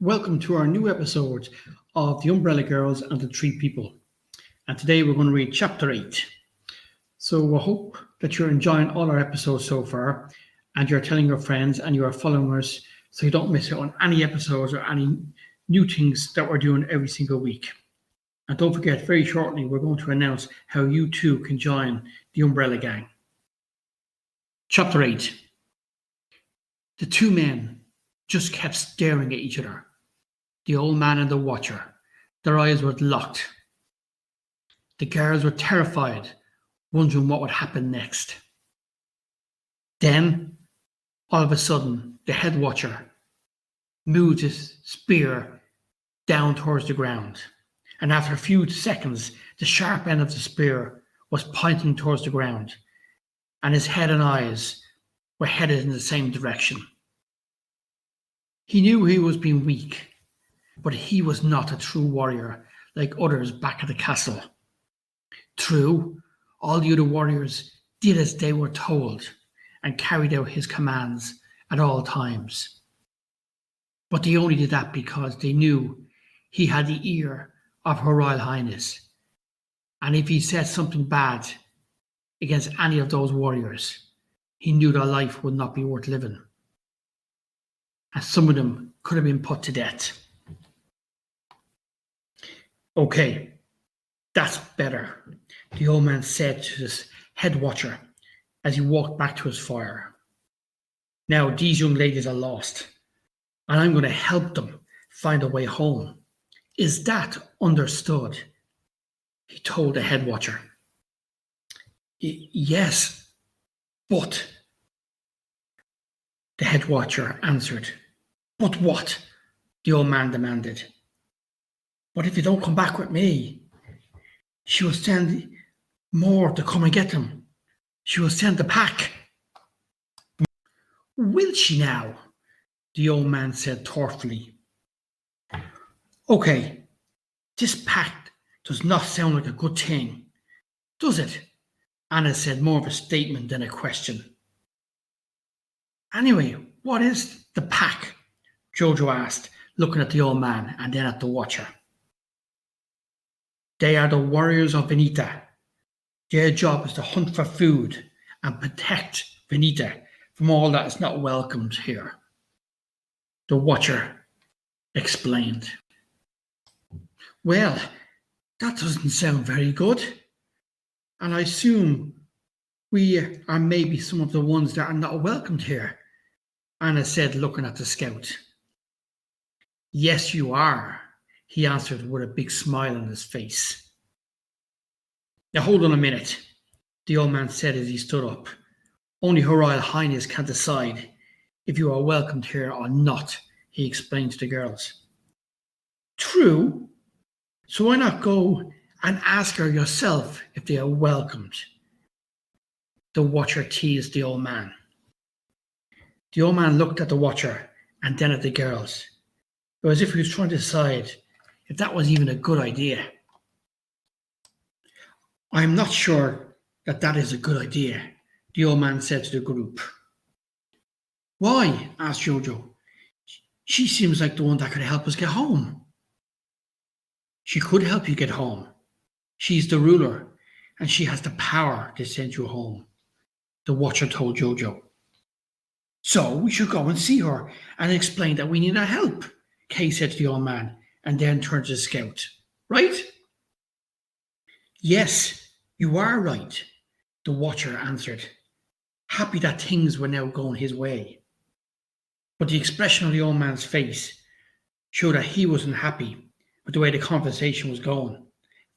Welcome to our new episode of The Umbrella Girls and the Three People. And today we're going to read chapter 8. So we hope that you're enjoying all our episodes so far and you're telling your friends and you are following us so you don't miss out on any episodes or any new things that we're doing every single week. And don't forget, very shortly we're going to announce how you too can join the Umbrella Gang. Chapter 8. The two men just kept staring at each other. The old man and the watcher. Their eyes were locked. The girls were terrified, wondering what would happen next. Then, all of a sudden, the head watcher moved his spear down towards the ground. And after a few seconds, the sharp end of the spear was pointing towards the ground, and his head and eyes were headed in the same direction. He knew he was being weak, but he was not a true warrior like others back at the castle. True, all the other warriors did as they were told and carried out his commands at all times. But they only did that because they knew he had the ear of Her Royal Highness, and if he said something bad against any of those warriors, he knew their life would not be worth living. And some of them could have been put to death. Okay, that's better, the old man said to his head watcher as he walked back to his fire. Now these young ladies are lost, and I'm going to help them find a way home. Is that understood? He told the head watcher. Yes, but, the head watcher answered. But what? The old man demanded. What if you don't come back with me? She will send more to come and get them. She will send the pack. Will she now? The old man said thoughtfully. Okay, this pact does not sound like a good thing, does it? Anna said, more of a statement than a question. Anyway, what is the pack? Jojo asked, looking at the old man and then at the watcher. They are the warriors of Venita. Their job is to hunt for food and protect Venita from all that is not welcomed here. The watcher explained. Well, that doesn't sound very good. And I assume we are maybe some of the ones that are not welcomed here, Anna said, looking at the scout. Yes, you are, he answered with a big smile on his face. Now hold on a minute, the old man said as he stood up. Only Her Royal Highness can decide if you are welcomed here or not, he explained to the girls. True. So why not go and ask her yourself if they are welcomed? The watcher teased the old man. The old man looked at the watcher and then at the girls. It was as if he was trying to decide if that was even a good idea. I'm not sure that is a good idea, the old man said to the group. Why? Asked Jojo. She seems like the one that could help us get home. She could help you get home. She's the ruler, and she has the power to send you home, the watcher told Jojo. So we should go and see her and explain that we need her help, Kay said to the old man, and then turned to the scout. Right? Yes, you are right, the watcher answered, happy that things were now going his way. But the expression on the old man's face showed that he wasn't happy with the way the conversation was going.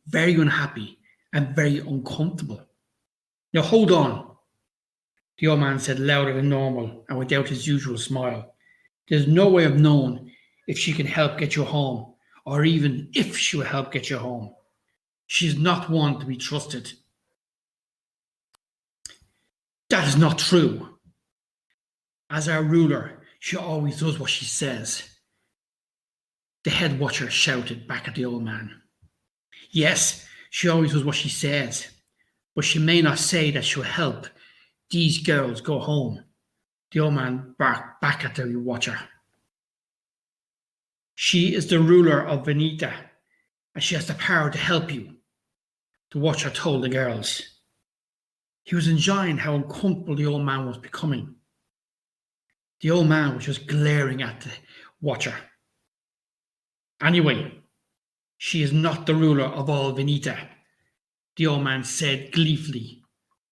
Very unhappy and very uncomfortable. Now hold on, the old man said louder than normal and without his usual smile. There's no way of knowing if she can help get you home, or even if she will help get you home. She's not one to be trusted. That is not true. As our ruler, she always does what she says, the head watcher shouted back at the old man. Yes, she always does what she says, but she may not say that she'll help these girls go home. The old man barked back at the watcher. She is the ruler of Veneta, and she has the power to help you, the watcher told the girls. He was enjoying how uncomfortable the old man was becoming. The old man was just glaring at the watcher. Anyway, she is not the ruler of all Veneta, the old man said gleefully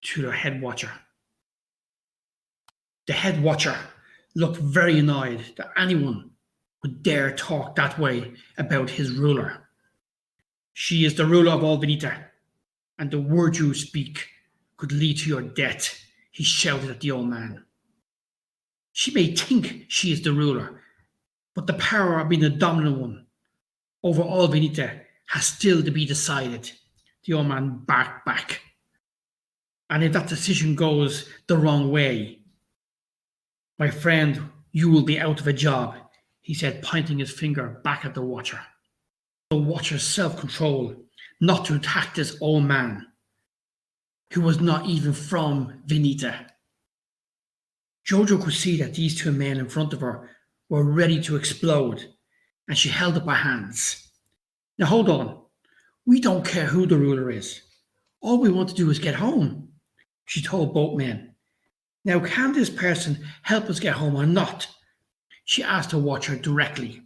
to the head watcher. The head watcher looked very annoyed that anyone would dare talk that way about his ruler. She is the ruler of all Veneta, and the word you speak could lead to your death, he shouted at the old man. She may think she is the ruler, but the power of being the dominant one over all Veneta has still to be decided, the old man barked back. And if that decision goes the wrong way, my friend, you will be out of a job, he said, pointing his finger back at the watcher. The watcher's self-control not to attack this old man, who was not even from Veneta. Jojo could see that these two men in front of her were ready to explode, and she held up her hands. Now hold on, we don't care who the ruler is. All we want to do is get home, she told both men. Now can this person help us get home or not? She asked the watcher directly.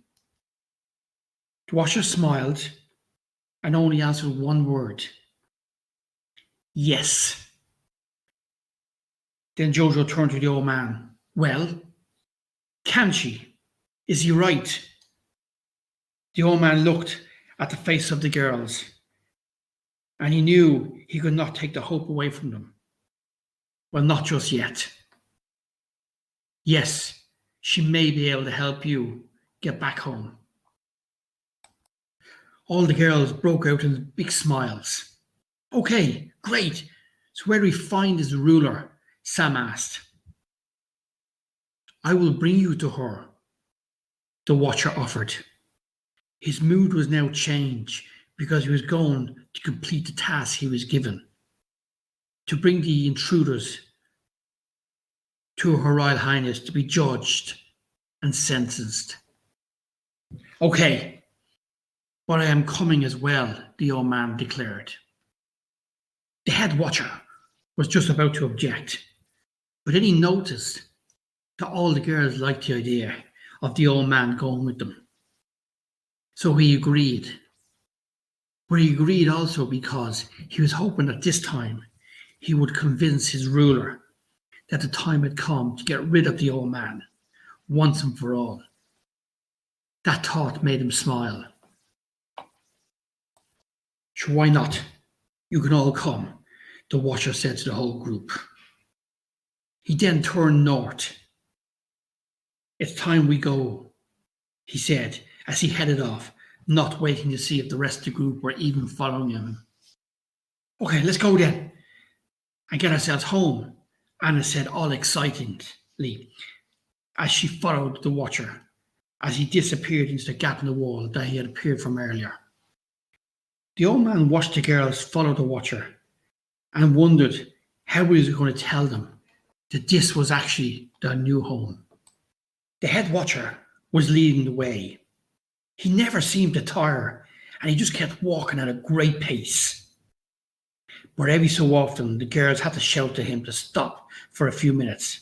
The watcher smiled and only answered one word. Yes. Then Jojo turned to the old man. Well, can she? Is he right? The old man looked at the face of the girls, and he knew he could not take the hope away from them. Well, not just yet. Yes, she may be able to help you get back home. All the girls broke out in big smiles. Okay, great. So where do we find this ruler? Sam asked. I will bring you to her, the watcher offered. His mood was now changed because he was going to complete the task he was given, to bring the intruders to Her Royal Highness to be judged and sentenced. Okay, but I am coming as well, the old man declared. The head watcher was just about to object, but then he noticed that all the girls liked the idea of the old man going with them. So he agreed. But he agreed also because he was hoping that this time he would convince his ruler that the time had come to get rid of the old man once and for all. That thought made him smile. Sure, why not? You can all come, the watcher said to the whole group. He then turned north. It's time we go, he said as he headed off, not waiting to see if the rest of the group were even following him. Okay, let's go then and get ourselves home, Anna said all excitedly as she followed the watcher as he disappeared into the gap in the wall that he had appeared from earlier. The old man watched the girls follow the watcher and wondered how he was going to tell them that this was actually their new home. The head watcher was leading the way. He never seemed to tire, and he just kept walking at a great pace. But every so often, the girls had to shout to him to stop for a few minutes.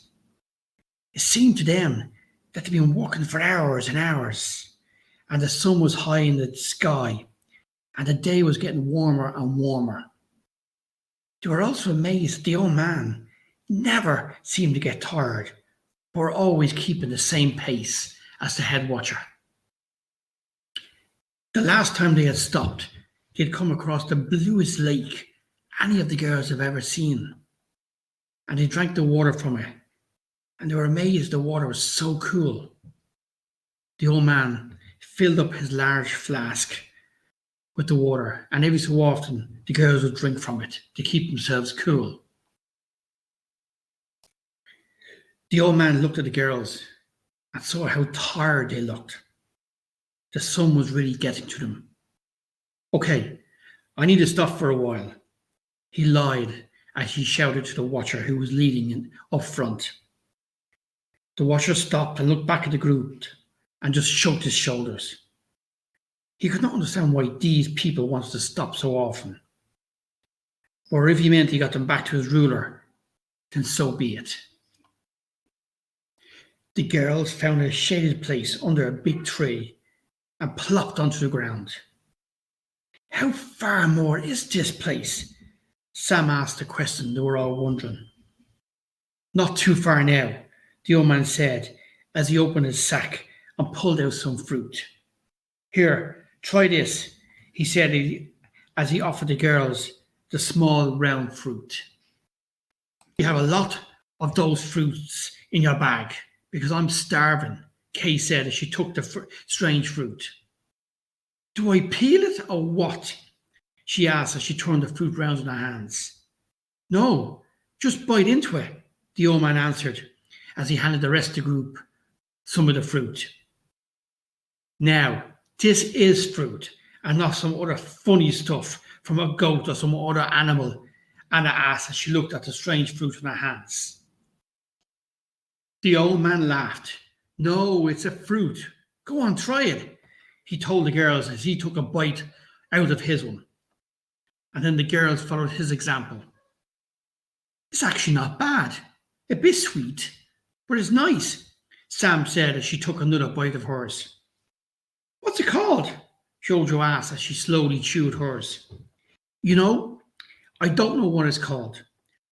It seemed to them that they'd been walking for hours and hours, and the sun was high in the sky, and the day was getting warmer and warmer. They were also amazed that the old man never seemed to get tired, but were always keeping the same pace as the head watcher. The last time they had stopped, they had come across the bluest lake any of the girls have ever seen, and they drank the water from it, and they were amazed the water was so cool. The old man filled up his large flask with the water, and every so often the girls would drink from it to keep themselves cool. The old man looked at the girls and saw how tired they looked. The sun was really getting to them. Okay, I need to stop for a while, he lied as he shouted to the watcher who was leading up front. The watcher stopped and looked back at the group and just shrugged his shoulders. He could not understand why these people wanted to stop so often. Or if he meant he got them back to his ruler, then so be it. The girls found a shaded place under a big tree and plopped onto the ground. How far more is this place? Sam asked the question they were all wondering. Not too far now, the old man said as he opened his sack and pulled out some fruit. Here, try this, he said as he offered the girls the small round fruit. You have a lot of those fruits in your bag because I'm starving, Kay said as she took the strange fruit. Do I peel it or what? She asked as she turned the fruit round in her hands. No, just bite into it, the old man answered as he handed the rest of the group some of the fruit. Now, this is fruit and not some other funny stuff from a goat or some other animal, Anna asked as she looked at the strange fruit in her hands. The old man laughed. No, it's a fruit. Go on, try it, he told the girls as he took a bite out of his one. And then the girls followed his example. It's actually not bad. A bit sweet, but it's nice, Sam said as she took another bite of hers. What's it called? Jojo asked as she slowly chewed hers. You know, I don't know what it's called.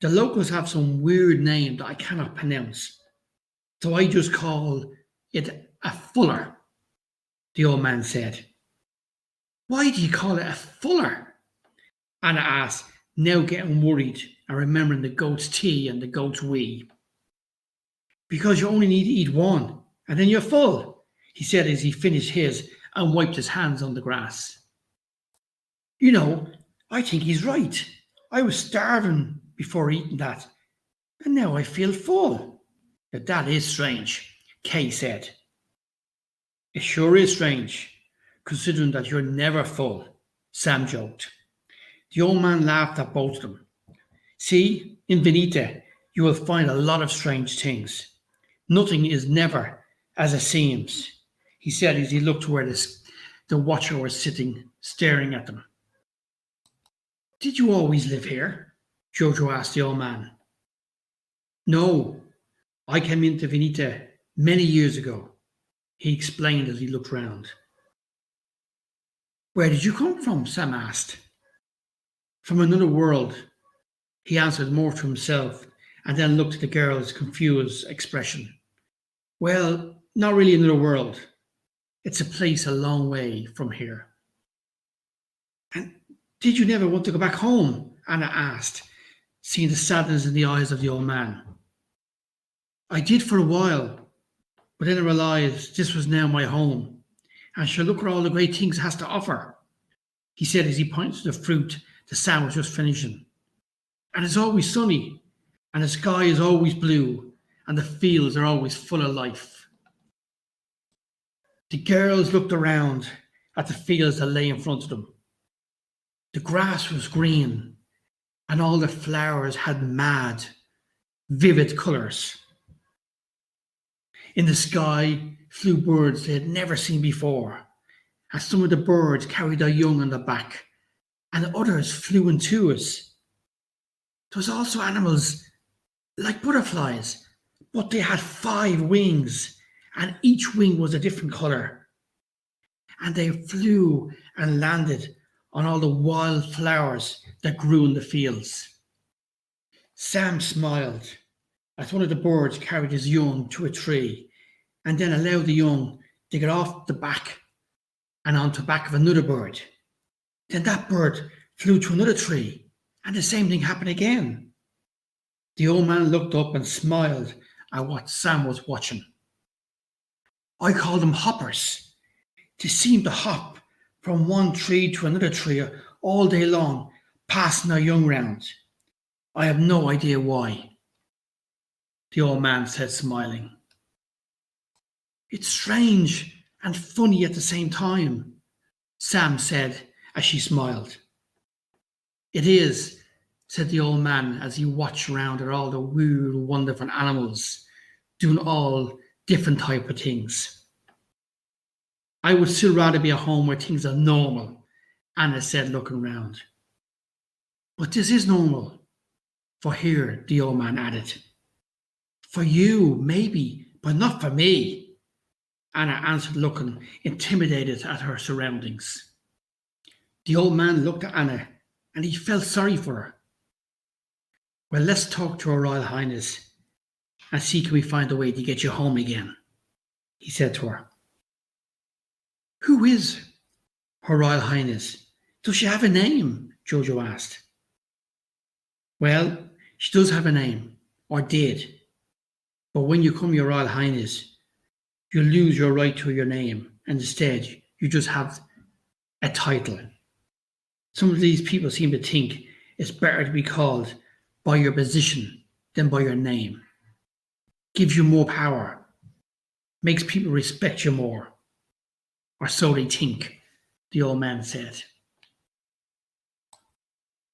The locals have some weird name that I cannot pronounce. So I just call it a fuller, the old man said. Why do you call it a fuller? Anna asked, now getting worried and remembering the goat's tea and the goat's wee. Because you only need to eat one, and then you're full, he said as he finished his and wiped his hands on the grass. You know, I think he's right. I was starving before eating that, and now I feel full. Now that is strange, Kay said. It sure is strange, considering that you're never full, Sam joked. The old man laughed at both of them. See, in Veneta, you will find a lot of strange things. Nothing is never as it seems, he said as he looked to where the watcher was sitting, staring at them. Did you always live here? Jojo asked the old man. No, I came into Veneta many years ago, he explained as he looked round. Where did you come from? Sam asked. From another world, he answered more to himself and then looked at the girl's confused expression. Well, not really another world. It's a place a long way from here. And did you never want to go back home? Anna asked, seeing the sadness in the eyes of the old man. I did for a while, but then I realised this was now my home, and shall look at all the great things it has to offer, he said as he pointed to the fruit the Sam was just finishing. And it's always sunny, and the sky is always blue, and the fields are always full of life. The girls looked around at the fields that lay in front of them. The grass was green, and all the flowers had mad, vivid colours. In the sky flew birds they had never seen before, and some of the birds carried their young on their back, and others flew in twos. There was also animals like butterflies, but they had 5 wings, and each wing was a different colour. And they flew and landed on all the wild flowers that grew in the fields. Sam smiled as one of the birds carried his young to a tree and then allowed the young to get off the back and onto the back of another bird. Then that bird flew to another tree and the same thing happened again. The old man looked up and smiled at what Sam was watching. I call them hoppers. They seem to hop from one tree to another tree all day long, passing their young round. I have no idea why, the old man said, smiling. It's strange and funny at the same time, Sam said as she smiled. It is, said the old man as he watched around at all the weird, wonderful animals doing all different type of things. I would still rather be at home where things are normal, Anna said, looking round. But this is normal. For here, the old man added. For you, maybe, but not for me, Anna answered, looking intimidated at her surroundings. The old man looked at Anna, and he felt sorry for her. Well, let's talk to Her Royal Highness and see can we find a way to get you home again, he said to her. Who is Her Royal Highness? Does she have a name? Jojo asked. Well, she does have a name, or did. But when you come Your Royal Highness, you lose your right to your name, and instead you just have a title. Some of these people seem to think it's better to be called by your position than by your name. Gives you more power, makes people respect you more. Or so they think, the old man said.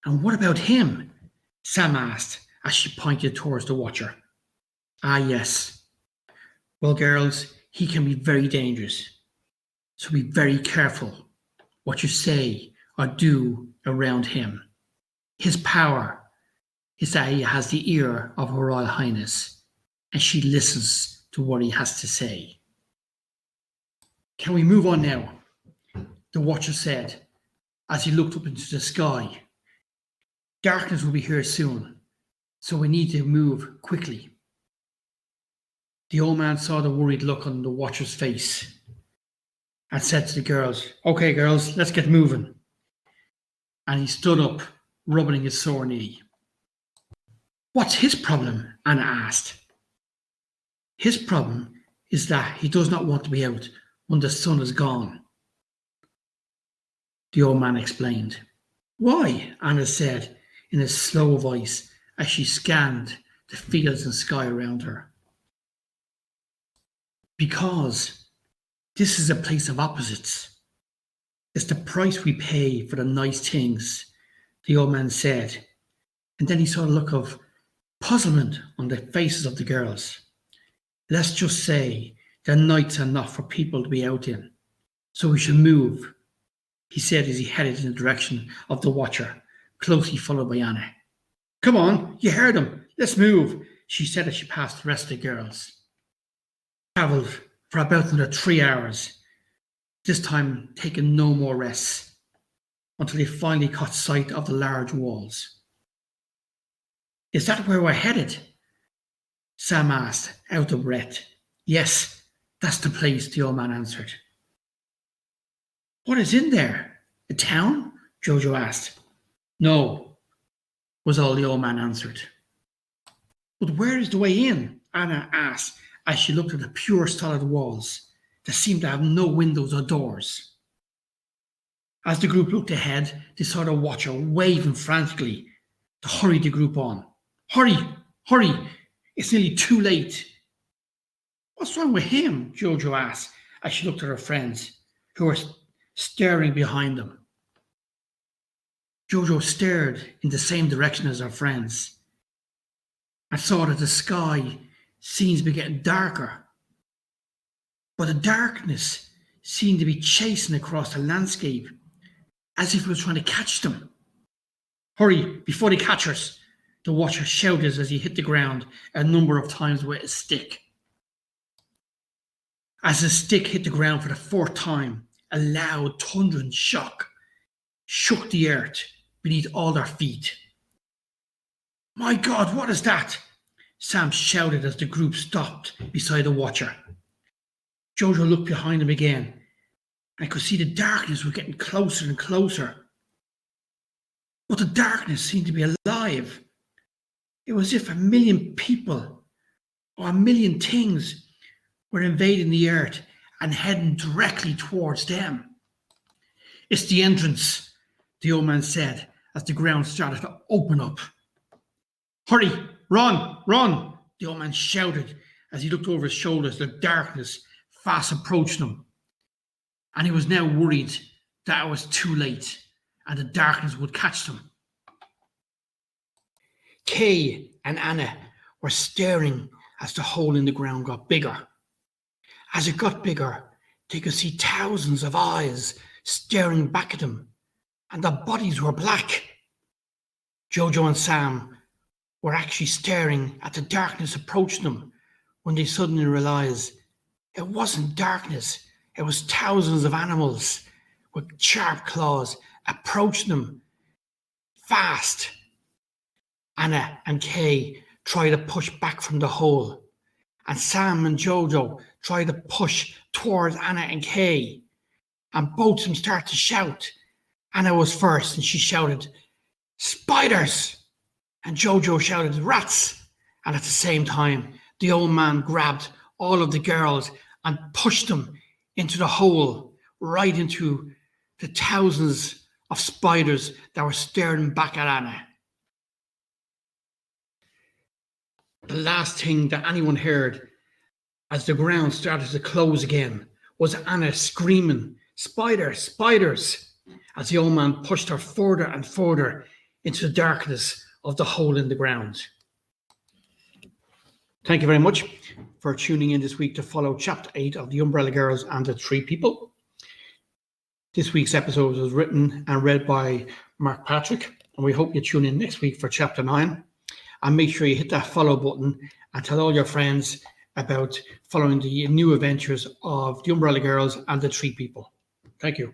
And what about him? Sam asked as she pointed towards the watcher. Ah, yes. Well, girls, he can be very dangerous. So be very careful what you say or do around him. His power is that he has the ear of Her Royal Highness, and she listens to what he has to say. Can we move on now? The watcher said as he looked up into the sky. Darkness will be here soon, so we need to move quickly. The old man saw the worried look on the watcher's face and said to the girls, Okay, girls, let's get moving. And he stood up, rubbing his sore knee. What's his problem? Anna asked. His problem is that he does not want to be out when the sun is gone. The old man explained. Why? Anna said in a slow voice as she scanned the fields and sky around her. Because this is a place of opposites. It's the price we pay for the nice things, the old man said, and then he saw a look of puzzlement on the faces of the girls. Let's just say the nights are not for people to be out in, so we should move, he said as he headed in the direction of the watcher, closely followed by Anna. Come on, you heard him. Let's move, she said as she passed the rest of the girls. Travelled for about another 3 hours, this time taking no more rests, until they finally caught sight of the large walls. Is that where we're headed? Sam asked, out of breath. Yes, that's the place, the old man answered. What is in there? A town? Jojo asked. No, was all the old man answered. But where is the way in? Anna asked as she looked at the pure solid walls that seemed to have no windows or doors. As the group looked ahead, they saw the watcher waving frantically to hurry the group on. Hurry, hurry, it's nearly too late. What's wrong with him? Jojo asked as she looked at her friends, who were staring behind them. Jojo stared in the same direction as her friends and saw that the sky seemed to be getting darker. But the darkness seemed to be chasing across the landscape as if it was trying to catch them. Hurry, before they catch us, the watcher shouted as he hit the ground a number of times with his stick. As his stick hit the ground for the fourth time, a loud thundering shock shook the earth beneath all their feet. My God, what is that? Sam shouted as the group stopped beside the watcher. Jojo looked behind him again and could see the darkness was getting closer and closer. But the darkness seemed to be alive. It was as if a million people or a million things were invading the earth and heading directly towards them. It's the entrance, the old man said as the ground started to open up. Hurry, run, run, the old man shouted as he looked over his shoulders, the darkness fast approaching him. And he was now worried that it was too late and the darkness would catch them. Kay and Anna were staring as the hole in the ground got bigger. As it got bigger, they could see thousands of eyes staring back at them, and the bodies were black. Jojo and Sam were actually staring at the darkness approaching them when they suddenly realized it wasn't darkness, it was thousands of animals with sharp claws approaching them fast. Anna and Kay tried to push back from the hole, and Sam and Jojo tried to push towards Anna and Kay, and both of them started to shout. Anna was first, and she shouted, "Spiders!" And Jojo shouted, "Rats!" And at the same time, the old man grabbed all of the girls and pushed them into the hole, right into the thousands of spiders that were staring back at Anna. The last thing that anyone heard as the ground started to close again was Anna screaming, "Spiders, spiders," as the old man pushed her further and further into the darkness of the hole in the ground. Thank you very much for tuning in this week to follow Chapter 8 of The Umbrella Girls and the Tree People. This week's episode was written and read by Mark Patrick, and we hope you tune in next week for Chapter 9. And make sure you hit that follow button and tell all your friends about following the new adventures of The Umbrella Girls and the Tree People. Thank you.